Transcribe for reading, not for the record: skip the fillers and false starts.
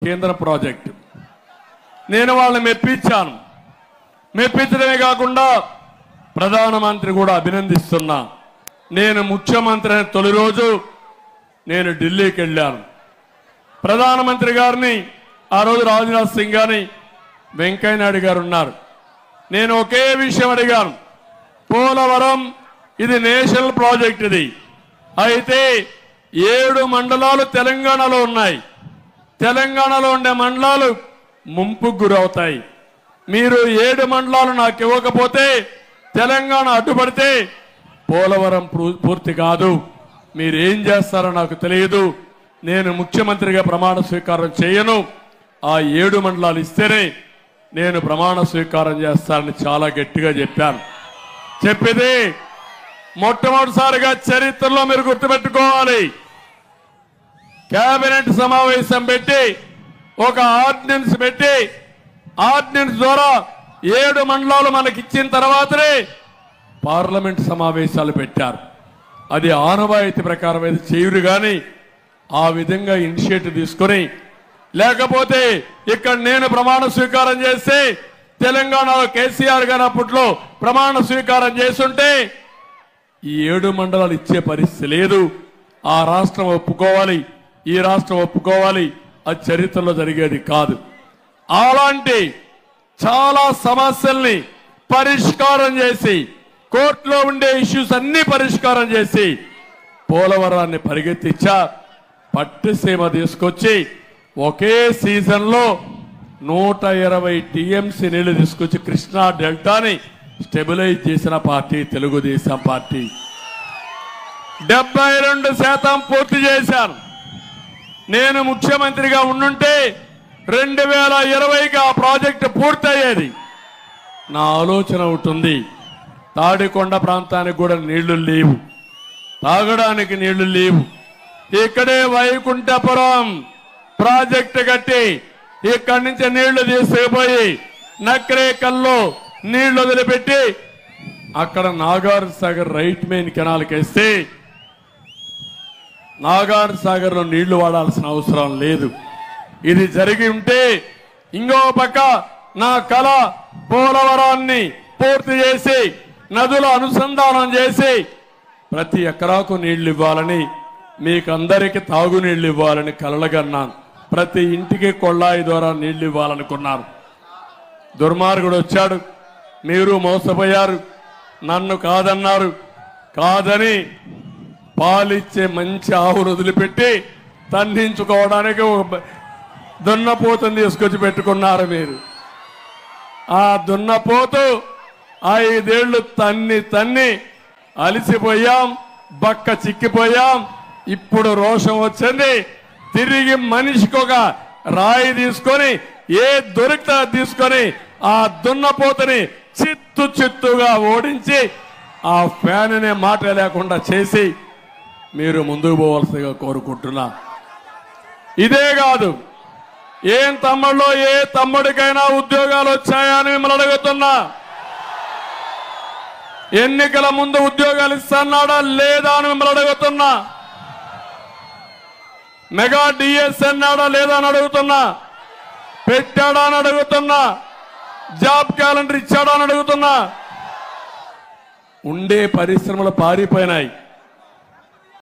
కేంద్ర ప్రాజెక్టు నేను వాళ్ళని మెప్పించాను. మెప్పించడమే కాకుండా ప్రధానమంత్రి కూడా అభినందిస్తున్నా. నేను ముఖ్యమంత్రి అయిన తొలి రోజు నేను ఢిల్లీకి వెళ్ళాను. ప్రధానమంత్రి గారిని ఆ రోజు రాజ్నాథ్ సింగ్ గాని వెంకయ్య నాయుడు గారు ఉన్నారు. నేను ఒకే విషయం అడిగాను. పోలవరం ఇది నేషనల్ ప్రాజెక్ట్. ఇది అయితే 7 మండలాలు తెలంగాణలో ఉన్నాయి. తెలంగాణలో ఉండే మండలాలు ముంపుకు గురవుతాయి. మీరు 7 మండలాలు నాకు ఇవ్వకపోతే తెలంగాణ అడ్డుపడితే పోలవరం పూర్తి కాదు. మీరేం చేస్తారో నాకు తెలియదు. నేను ముఖ్యమంత్రిగా ప్రమాణ స్వీకారం చేయను. ఆ 7 మండలాలు ఇస్తేనే నేను ప్రమాణ స్వీకారం చేస్తానని చాలా గట్టిగా చెప్పాను. చెప్పితే మొట్టమొదటిసారిగా చరిత్రలో మీరు గుర్తుపెట్టుకోవాలి. కేబినెట్ సమావేశం పెట్టి ఒక ఆర్డినెన్స్ పెట్టి ఆర్డినెన్స్ ద్వారా 7 మండలాలు మనకి ఇచ్చిన తర్వాతనే పార్లమెంట్ సమావేశాలు పెట్టారు. అది ఆనవాయితీ ప్రకారం అయితే చేయరు కానీ ఆ విధంగా ఇనిషియేటివ్ తీసుకొని, లేకపోతే ఇక్కడ నేను ప్రమాణ స్వీకారం చేస్తే తెలంగాణలో కేసీఆర్ గారు అప్పట్లో ప్రమాణ స్వీకారం చేస్తుంటే ఈ 7 మండలాలు ఇచ్చే పరిస్థితి లేదు. ఆ రాష్ట్రం ఒప్పుకోవాలి, ఈ రాష్ట్రం ఒప్పుకోవాలి. అది చరిత్రలో జరిగేది కాదు. అలాంటి చాలా సమస్యల్ని పరిష్కారం చేసి కోర్టులో ఉండే ఇష్యూస్ అన్ని పరిష్కారం చేసి పోలవరాన్ని పరిగెత్తించా. పట్టిసీమ తీసుకొచ్చి ఒకే సీజన్లో 120 టీఎంసీ నీళ్లు తీసుకొచ్చి కృష్ణా డెల్టాని స్టెబిలైజ్ చేసిన పార్టీ తెలుగుదేశం పార్టీ. 72% పూర్తి చేశాను. నేను ముఖ్యమంత్రిగా ఉండుంటే 2020కి ఆ ప్రాజెక్టు పూర్తయ్యేది. నా ఆలోచన ఉంటుంది. తాడికొండ ప్రాంతానికి కూడా నీళ్లు లేవు, తాగడానికి నీళ్లు లేవు. ఇక్కడే వైకుంఠపురం ప్రాజెక్టు కట్టి ఇక్కడి నుంచి నీళ్లు తీసుకుపోయి నక్రేకల్లో నీళ్లు వదిలిపెట్టి అక్కడ నాగార్జున సాగర్ రైట్ మెయిన్ కెనాల్కి వేస్తే నాగార్జున సాగర్ లో నీళ్లు వాడాల్సిన అవసరం లేదు. ఇది జరిగి ఉంటే ఇంకో పక్క నా కళ పోలవరాన్ని పూర్తి చేసి నదుల అనుసంధానం చేసి ప్రతి ఎకరాకు నీళ్లు ఇవ్వాలని, మీకందరికీ తాగునీళ్లు ఇవ్వాలని కలలుగన్నాను. ప్రతి ఇంటికి కొళ్ళాయి ద్వారా నీళ్లు ఇవ్వాలనుకున్నాను. దుర్మార్గుడు వచ్చాడు, మీరు మోసపోయారు, నన్ను కాదన్నారు. కాదని పాలిచ్చే మంచి ఆవును వదిలిపెట్టి తన్నించుకోవడానికి దున్నపోతుని తీసుకొచ్చి పెట్టుకున్నారు మీరు. ఆ దున్నపోతు 5 ఏళ్లు తన్ని అలిసిపోయాం, బక్క చిక్కిపోయాం. ఇప్పుడు రోషం వచ్చింది. తిరిగి మనిషికి ఒక రాయి తీసుకొని ఏ దొరికితే తీసుకొని ఆ దున్నపోతని చిత్తుగా ఓడించి ఆ ఫ్యాన్ అనే మాట లేకుండా చేసి మీరు ముందుకు పోవాల్సిగా కోరుకుంటున్నా. ఇదే కాదు, ఏం తమ్ముళ్ళు, ఏ తమ్ముడికైనా ఉద్యోగాలు వచ్చాయా అని మిమ్మల్ని అడుగుతున్నా. ఎన్నికల ముందు ఉద్యోగాలు ఇస్తున్నాడా లేదా అని మిమ్మల్ని అడుగుతున్నా. మెగా డిఎస్ అన్నాడా లేదా అని అడుగుతున్నా. పెట్టాడా అని అడుగుతున్నా. జాబ్ క్యాలెండర్ ఇచ్చాడా అని అడుగుతున్నా. ఉండే పరిశ్రమలు పారిపోయినాయి.